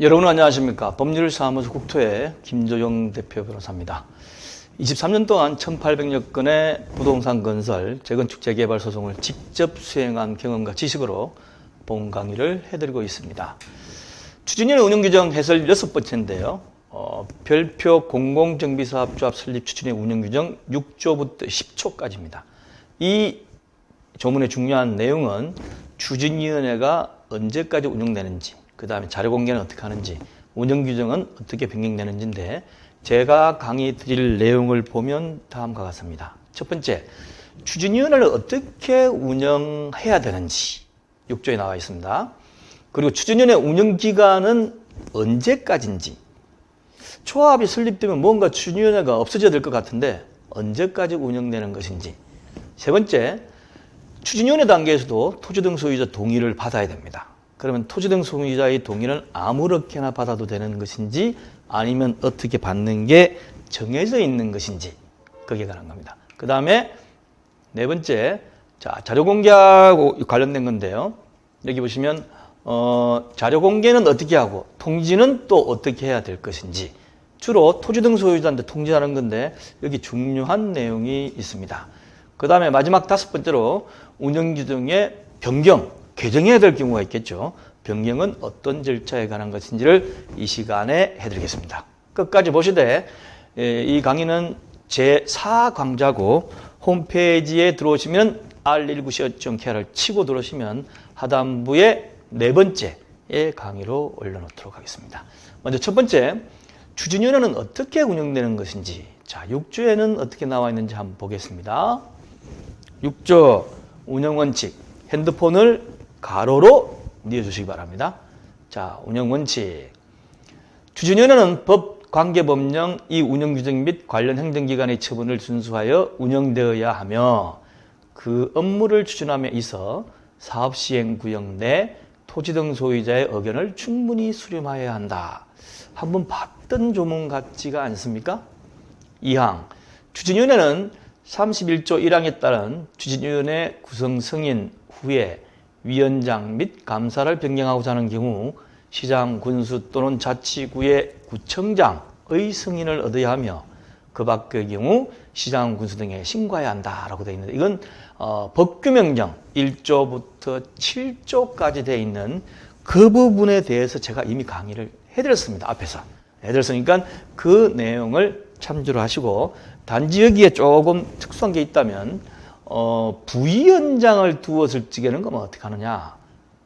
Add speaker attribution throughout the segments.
Speaker 1: 여러분 안녕하십니까. 법률사무소 국토의 김조영 대표 변호사입니다. 23년 동안 1800여 건의 부동산 건설, 재건축, 재개발 소송을 직접 수행한 경험과 지식으로 본 강의를 해드리고 있습니다. 추진위원회 운영규정 해설 6번째인데요. 별표 공공정비사업조합 설립 추진위원회 운영규정 6조부터 10조까지입니다. 이 조문의 중요한 내용은 추진위원회가 언제까지 운영되는지, 그 다음에 자료공개는 어떻게 하는지, 운영규정은 어떻게 변경되는지인데, 제가 강의 드릴 내용을 보면 다음과 같습니다. 첫 번째, 추진위원회를 어떻게 운영해야 되는지 6조에 나와 있습니다. 그리고 추진위원회 운영기간은 언제까지인지, 조합이 설립되면 뭔가 추진위원회가 없어져야 될 것 같은데 언제까지 운영되는 것인지. 세 번째, 추진위원회 단계에서도 토지 등 소유자 동의를 받아야 됩니다. 그러면 토지 등 소유자의 동의는 아무렇게나 받아도 되는 것인지 아니면 어떻게 받는 게 정해져 있는 것인지, 거기에 관한 겁니다. 그 다음에 네 번째, 자료 공개하고 관련된 건데요. 여기 보시면 자료 공개는 어떻게 하고 통지는 또 어떻게 해야 될 것인지, 주로 토지 등 소유자한테 통지하는 건데 여기 중요한 내용이 있습니다. 그 다음에 마지막 다섯 번째로 운영규정의 변경, 개정해야 될 경우가 있겠죠. 변경은 어떤 절차에 관한 것인지를 이 시간에 해드리겠습니다. 끝까지 보시되, 이 강의는 제4강좌고 홈페이지에 들어오시면 r19co.kr을 치고 들어오시면 하단부에 네 번째의 강의로 올려놓도록 하겠습니다. 먼저 첫 번째, 추진위원회는 어떻게 운영되는 것인지. 자, 6조에는 어떻게 나와 있는지 한번 보겠습니다. 6조 운영원칙, 핸드폰을 가로로 뉘어주시기 바랍니다. 자, 운영원칙. 추진위원회는 법, 관계법령, 이 운영규정 및 관련 행정기관의 처분을 준수하여 운영되어야 하며, 그 업무를 추진함에 있어 사업시행구역 내 토지 등 소유자의 의견을 충분히 수렴하여야 한다. 한번 봤던 조문 같지가 않습니까? 2항, 추진위원회는 31조 1항에 따른 추진위원회 구성 승인 후에 위원장 및 감사를 변경하고자 하는 경우 시장, 군수 또는 자치구의 구청장의 승인을 얻어야 하며, 그 밖의 경우 시장, 군수 등에 신고해야 한다라고 되어 있는데, 이건 법규명령 1조부터 7조까지 되어 있는 그 부분에 대해서 제가 이미 강의를 해드렸습니다. 앞에서 해드렸으니까 그 내용을 참조를 하시고, 단지 여기에 조금 특수한 게 있다면 부위원장을 두었을 적에는 그러면 어떻게 하느냐.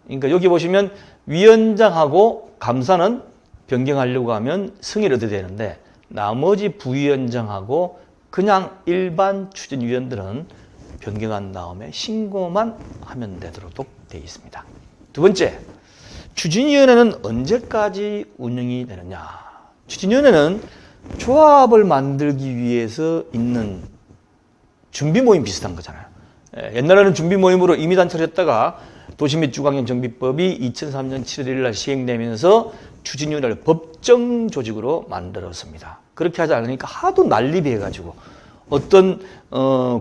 Speaker 1: 그러니까 여기 보시면 위원장하고 감사는 변경하려고 하면 승인을 얻어야 되는데, 나머지 부위원장하고 그냥 일반 추진위원들은 변경한 다음에 신고만 하면 되도록 되어 있습니다. 두 번째, 추진위원회는 언제까지 운영이 되느냐. 추진위원회는 조합을 만들기 위해서 있는 준비 모임 비슷한 거잖아요. 옛날에는 준비 모임으로 임의단체를 했다가 도시 및 주거환경정비법이 2003년 7월 1일 날 시행되면서 추진위원회를 법정 조직으로 만들었습니다. 그렇게 하지 않으니까 하도 난립해가지고 어떤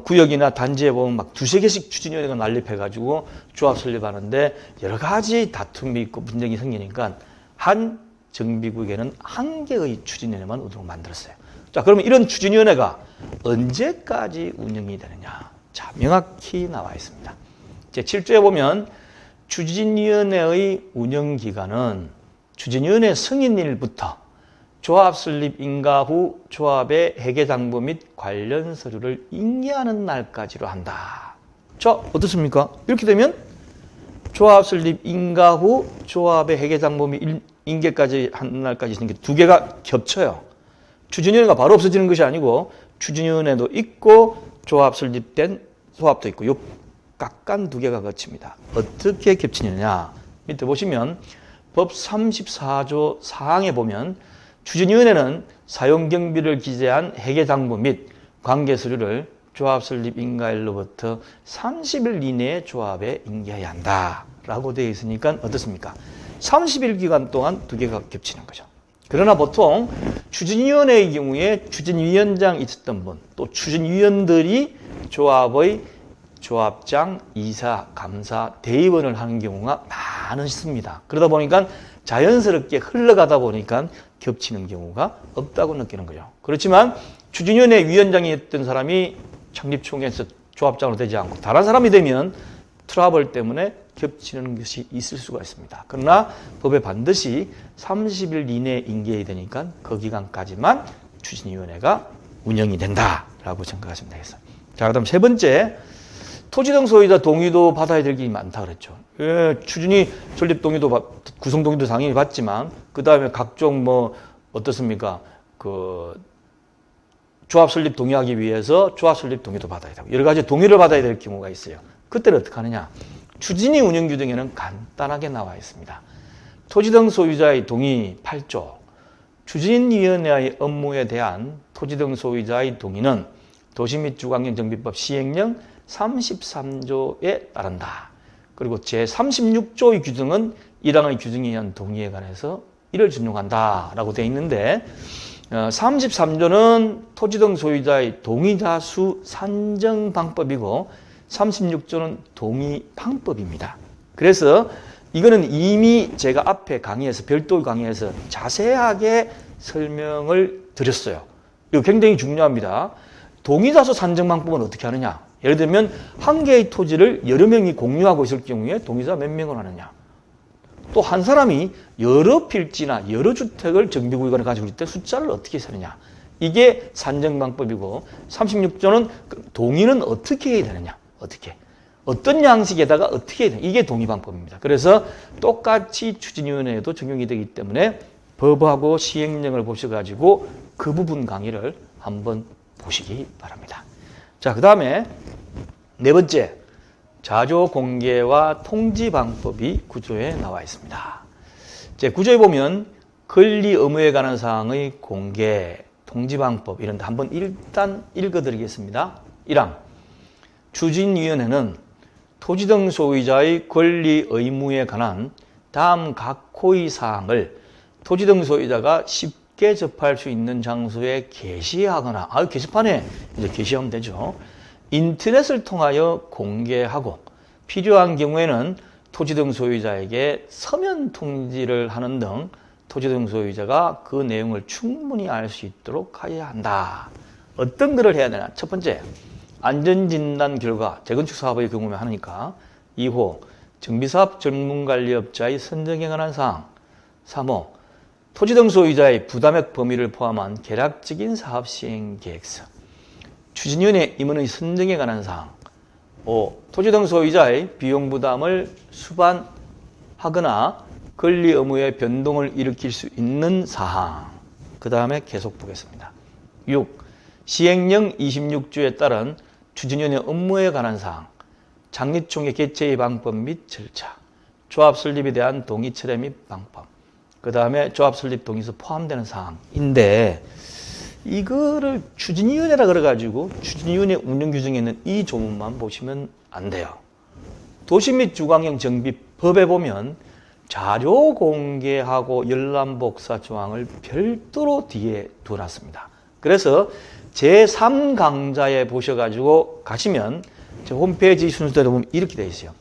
Speaker 1: 구역이나 단지에 보면 막 두세 개씩 추진위원회가 난립해가지고 조합 설립하는데 여러 가지 다툼이 있고 분쟁이 생기니까 한 정비구역에는 한 개의 추진위원회만 만들었어요. 자, 그러면 이런 추진위원회가 언제까지 운영이 되느냐. 자, 명확히 나와 있습니다. 제7조에 보면 추진위원회의 운영기간은 추진위원회 승인일부터 조합 설립 인가 후 조합의 회계장부 및 관련 서류를 인계하는 날까지로 한다. 자, 어떻습니까? 이렇게 되면 조합 설립 인가 후 조합의 회계장부 및 인계까지 한 날까지 있는 게 두 개가 겹쳐요. 추진위원회가 바로 없어지는 것이 아니고 추진위원회도 있고 조합 설립된 소합도 있고, 요 각각 두 개가 겹칩니다. 어떻게 겹치느냐. 밑에 보시면 법 34조 4항에 보면 추진위원회는 사용경비를 기재한 회계장부 및 관계서류를 조합 설립 인가일로부터 30일 이내에 조합에 인계해야 한다라고 되어 있으니까 어떻습니까? 30일 기간 동안 두 개가 겹치는 거죠. 그러나 보통 추진위원회의 경우에 추진위원장 있었던 분, 또 추진위원들이 조합의 조합장, 이사, 감사, 대의원을 하는 경우가 많습니다. 그러다 보니까 자연스럽게 흘러가다 보니까 겹치는 경우가 없다고 느끼는 거죠. 그렇지만 추진위원회 위원장이었던 사람이 창립총회에서 조합장으로 되지 않고 다른 사람이 되면 트러블 때문에 겹치는 것이 있을 수가 있습니다. 그러나 법에 반드시 30일 이내에 인계해야 되니까 그 기간까지만 추진위원회가 운영이 된다라고 생각하시면 되겠어요. 자, 그다음 세 번째, 토지 등 소유자 동의도 받아야 될 게 많다 그랬죠. 예, 추진위 설립 동의도 구성 동의도 당연히 받지만 그 다음에 각종 뭐 어떻습니까? 그 조합 설립 동의하기 위해서 조합 설립 동의도 받아야 되고 여러 가지 동의를 받아야 될 경우가 있어요. 그때는 어떻게 하느냐? 추진위 운영 규정에는 간단하게 나와 있습니다. 토지 등 소유자의 동의 8조. 추진위원회의 업무에 대한 토지 등 소유자의 동의는 도시 및 주거환경정비법 시행령 33조에 따른다. 그리고 제36조의 규정은 1항의 규정에 의한 동의에 관해서 이를 준용한다라고 되어 있는데 33조는 토지 등 소유자의 동의자 수 산정 방법이고 36조는 동의 방법입니다. 그래서 이거는 이미 제가 앞에 강의에서 별도 강의에서 자세하게 설명을 드렸어요. 이거 굉장히 중요합니다. 동의자 수 산정 방법은 어떻게 하느냐? 예를 들면 한 개의 토지를 여러 명이 공유하고 있을 경우에 동의자 몇 명을 하느냐? 또 한 사람이 여러 필지나 여러 주택을 정비구역을 가지고 있을 때 숫자를 어떻게 세느냐? 이게 산정 방법이고 36조는 동의는 어떻게 해야 되느냐? 어떻게? 어떤 양식에다가 어떻게 해야 되느냐? 이게 동의 방법입니다. 그래서 똑같이 추진위원회에도 적용이 되기 때문에 법하고 시행령을 보셔가지고 그 부분 강의를 한번 보시기 바랍니다. 자, 그 다음에 네 번째, 자료 공개와 통지 방법이 구조에 나와 있습니다. 제 구조에 보면 권리 의무에 관한 사항의 공개, 통지 방법 이런 데 한번 일단 읽어드리겠습니다. 1항, 추진위원회는 토지 등 소유자의 권리 의무에 관한 다음 각호의 사항을 토지 등 소유자가 쉽게 접할 수 있는 장소에 게시하거나, 게시판에 이제 게시하면 되죠. 인터넷을 통하여 공개하고 필요한 경우에는 토지 등 소유자에게 서면 통지를 하는 등 토지 등 소유자가 그 내용을 충분히 알 수 있도록 해야 한다. 어떤 글을 해야 되나? 첫 번째, 안전진단 결과, 재건축 사업의 경우에 하니까. 2호, 정비사업 전문관리업자의 선정에 관한 사항. 3호, 토지 등 소유자의 부담액 범위를 포함한 개략적인 사업 시행 계획서. 추진위원회 임원의 선정에 관한 사항. 5. 토지 등 소유자의 비용 부담을 수반하거나 권리 의무의 변동을 일으킬 수 있는 사항. 그 다음에 계속 보겠습니다. 6. 시행령 26조에 따른 추진위원회 업무에 관한 사항. 장립총회 개최의 방법 및 절차. 조합 설립에 대한 동의 철회 및 방법. 그 다음에 조합 설립 동의서 포함되는 사항인데 이거를 추진위원회라 그래가지고 추진위원회 운영규정에 있는 이 조문만 보시면 안 돼요. 도시 및 주거환경 정비법에 보면 자료 공개하고 열람복사 조항을 별도로 뒤에 두어놨습니다. 그래서 제3강좌에 보셔가지고 가시면 제 홈페이지 순서대로 보면 이렇게 되어 있어요.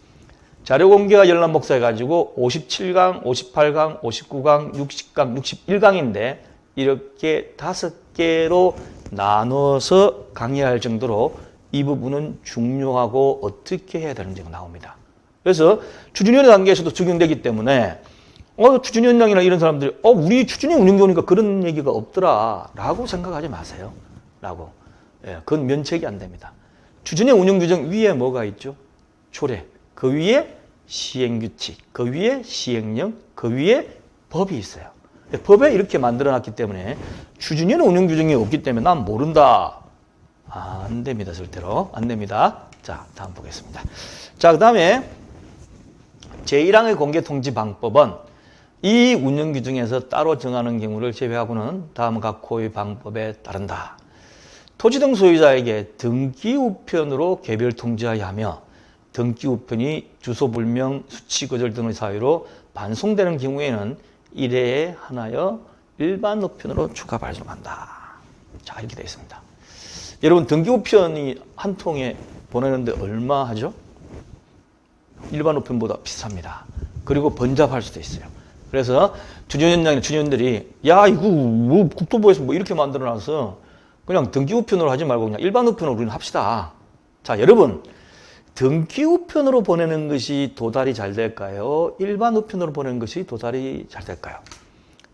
Speaker 1: 자료 공개와 열람 복사해가지고 57강, 58강, 59강, 60강, 61강인데 이렇게 5개로 나눠서 강의할 정도로 이 부분은 중요하고 어떻게 해야 되는지가 나옵니다. 그래서 추진위원회 단계에서도 적용되기 때문에 추진위원장이나 이런 사람들이 우리 추진위 운영자 오니까 그런 얘기가 없더라 라고 생각하지 마세요. 라고. 그건 면책이 안 됩니다. 추진위 운영규정 위에 뭐가 있죠? 조례. 그 위에 시행규칙, 그 위에 시행령, 그 위에 법이 있어요. 법에 이렇게 만들어놨기 때문에 추진위원회 운영규정이 없기 때문에 난 모른다. 안 됩니다. 절대로. 안 됩니다. 자, 다음 보겠습니다. 자, 그 다음에 제1항의 공개통지 방법은 이 운영규정에서 따로 정하는 경우를 제외하고는 다음 각호의 방법에 따른다. 토지 등 소유자에게 등기우편으로 개별 통지하여야 하며 등기우편이 주소불명, 수치거절 등의 사유로 반송되는 경우에는 1회에 하나여 일반 우편으로 추가 발송한다. 자, 이렇게 되어 있습니다. 여러분, 등기우편이 한 통에 보내는데 얼마 하죠? 일반 우편보다 비쌉니다. 그리고 번잡할 수도 있어요. 그래서 주진위원장이나 주진위원들이 야 이거 뭐 국토부에서 뭐 이렇게 만들어놔서 그냥 등기 우편으로 하지 말고 그냥 일반 우편으로 우리는 합시다. 자 여러분 등기 우편으로 보내는 것이 도달이 잘 될까요? 일반 우편으로 보내는 것이 도달이 잘 될까요?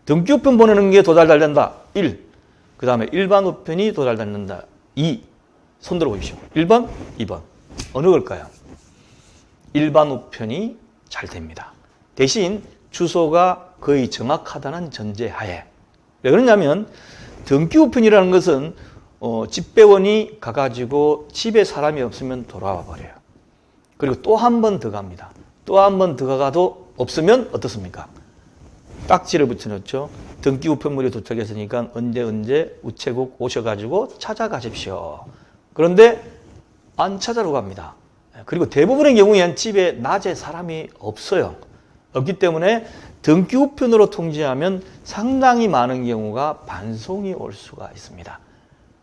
Speaker 1: 등기 우편 보내는 게 도달 잘 된다. 1. 그 다음에 일반 우편이 도달 잘 된다. 2. 손들어 보십시오. 1번, 2번. 어느 걸까요? 일반 우편이 잘 됩니다. 대신 주소가 거의 정확하다는 전제하에. 왜 그러냐면 등기 우편이라는 것은 집배원이 가가지고 집에 사람이 없으면 돌아와 버려요. 그리고 또 한 번 더 갑니다. 또 한 번 더 가도 없으면 어떻습니까? 딱지를 붙여놓죠. 등기 우편물이 도착했으니까 언제 우체국 오셔가지고 찾아가십시오. 그런데 안 찾아러 갑니다. 그리고 대부분의 경우에는 집에 낮에 사람이 없어요. 없기 때문에 등기 우편으로 통지하면 상당히 많은 경우가 반송이 올 수가 있습니다.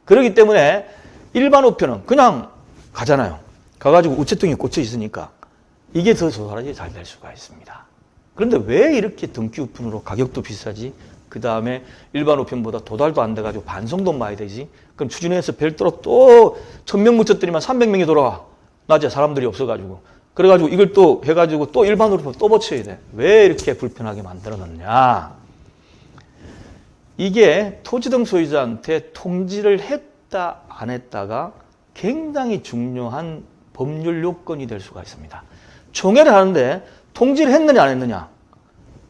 Speaker 1: 그렇기 때문에 일반 우편은 그냥 가잖아요. 가가지고 우체통에 꽂혀 있으니까 이게 더 도달이 잘 될 수가 있습니다. 그런데 왜 이렇게 등기 우편으로 가격도 비싸지? 그 다음에 일반 우편보다 도달도 안 돼가지고 반송도 많이 되지? 그럼 추진해서 별도로 또 1000명 묻혔더니만 300명이 돌아와. 낮에 사람들이 없어가지고. 그래가지고 이걸 또 해가지고 또 일반으로 또 붙여야 돼. 왜 이렇게 불편하게 만들어 놨냐? 이게 토지등 소유자한테 통지를 했다 안 했다가 굉장히 중요한 법률 요건이 될 수가 있습니다. 총회를 하는데 통지를 했느냐 안 했느냐?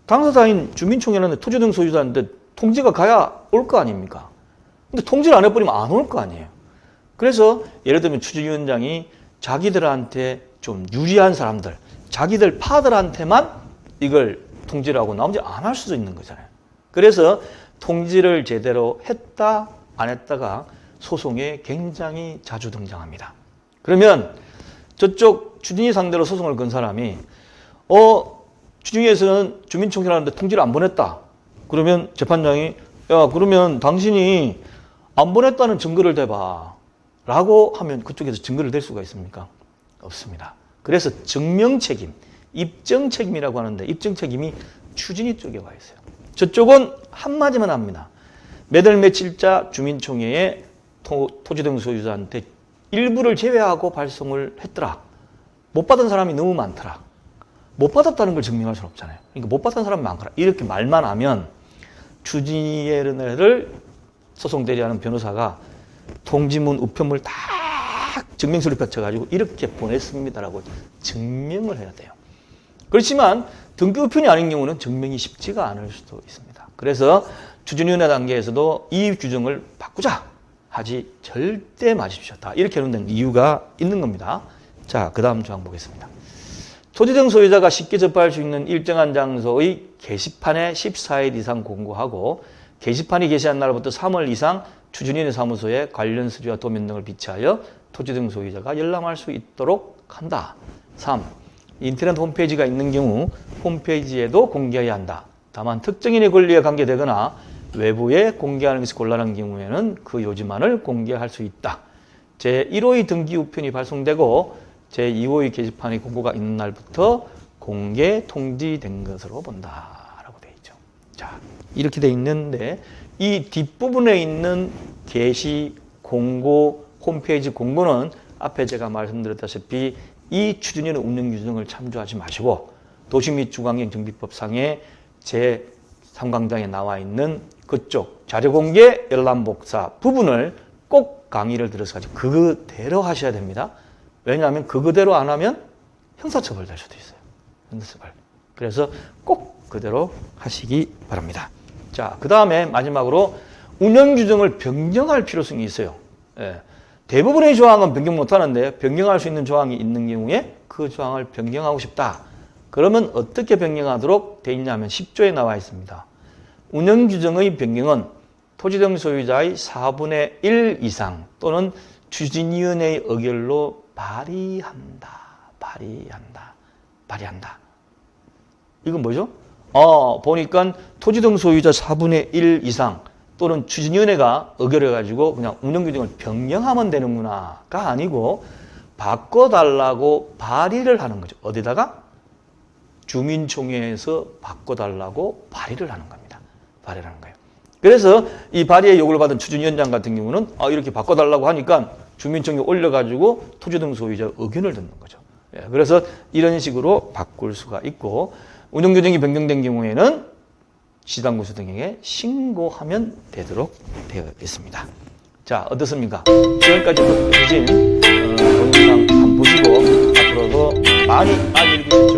Speaker 1: 당사자인 주민총회를 하는데 토지등 소유자인데 통지가 가야 올 거 아닙니까? 근데 통지를 안 해버리면 안 올 거 아니에요. 그래서 예를 들면 추진위원장이 자기들한테 좀 유리한 사람들, 자기들 파들한테만 이걸 통지를 하고 나머지 안 할 수도 있는 거잖아요. 그래서 통지를 제대로 했다 안 했다가 소송에 굉장히 자주 등장합니다. 그러면 저쪽 추진위 상대로 소송을 건 사람이 추진위에서는 주민총회를 하는데 통지를 안 보냈다. 그러면 재판장이 야 그러면 당신이 안 보냈다는 증거를 대봐 라고 하면 그쪽에서 증거를 댈 수가 있습니까? 없습니다. 그래서 증명책임, 입증책임이라고 하는데 입증책임이 추진위 쪽에 와 있어요. 저쪽은 한마디만 합니다. 매달 며칠자 주민총회에 토지등 소유자한테 일부를 제외하고 발송을 했더라. 못 받은 사람이 너무 많더라. 못 받았다는 걸 증명할 수는 없잖아요. 그러니까 못 받은 사람이 많더라. 이렇게 말만 하면 추진위를 소송 대리하는 변호사가 통지문, 우편물 다 증명서를 펼쳐가지고 이렇게 보냈습니다라고 증명을 해야 돼요. 그렇지만 등기 우편이 아닌 경우는 증명이 쉽지가 않을 수도 있습니다. 그래서 추진위원회 단계에서도 이 규정을 바꾸자 하지 절대 마십시오. 다 이렇게 해놓는 이유가 있는 겁니다. 자, 그 다음 조항 보겠습니다. 토지등 소유자가 쉽게 접할 수 있는 일정한 장소의 게시판에 14일 이상 공고하고 게시판이 게시한 날부터 3월 이상 추진위원회 사무소에 관련 서류와 도면 등을 비치하여 토지등 소유자가 열람할 수 있도록 한다. 3. 인터넷 홈페이지가 있는 경우 홈페이지에도 공개해야 한다. 다만 특정인의 권리에 관계되거나 외부에 공개하는 것이 곤란한 경우에는 그 요지만을 공개할 수 있다. 제1호의 등기 우편이 발송되고 제2호의 게시판의 공고가 있는 날부터 공개 통지된 것으로 본다라고 되어 있죠. 자, 이렇게 되어 있는데 이 뒷부분에 있는 게시, 공고, 홈페이지 공고는 앞에 제가 말씀드렸다시피 이 추진위원회 운영 규정을 참조하지 마시고 도시 및 주거환경 정비법상의 제3광장에 나와 있는 그쪽 자료공개 열람복사 부분을 꼭 강의를 들어서 가지고 그대로 하셔야 됩니다. 왜냐하면 그대로 안 하면 형사처벌 될 수도 있어요. 형사처벌. 그래서 꼭 그대로 하시기 바랍니다. 자, 그 다음에 마지막으로 운영 규정을 변경할 필요성이 있어요. 예. 대부분의 조항은 변경 못하는데 변경할 수 있는 조항이 있는 경우에 그 조항을 변경하고 싶다. 그러면 어떻게 변경하도록 돼 있냐면 10조에 나와 있습니다. 운영 규정의 변경은 토지등 소유자의 4분의 1 이상 또는 추진위원회의 의결로 발의한다. 이건 뭐죠? 보니까 토지등 소유자 4분의 1 이상 또는 추진위원회가 의결해가지고 그냥 운영규정을 변경하면 되는구나가 아니고 바꿔달라고 발의를 하는 거죠. 어디다가? 주민총회에서 바꿔달라고 발의를 하는 겁니다. 발의를 하는 거예요. 그래서 이 발의의 요구를 받은 추진위원장 같은 경우는 이렇게 바꿔달라고 하니까 주민총회 올려가지고 토지등 소유자 의견을 듣는 거죠. 그래서 이런 식으로 바꿀 수가 있고 운영규정이 변경된 경우에는 시당구수 등에게 신고하면 되도록 되어 있습니다. 자, 어떻습니까? 지금까지 보신 동영상 한번 보시고 앞으로도 많이 알려주실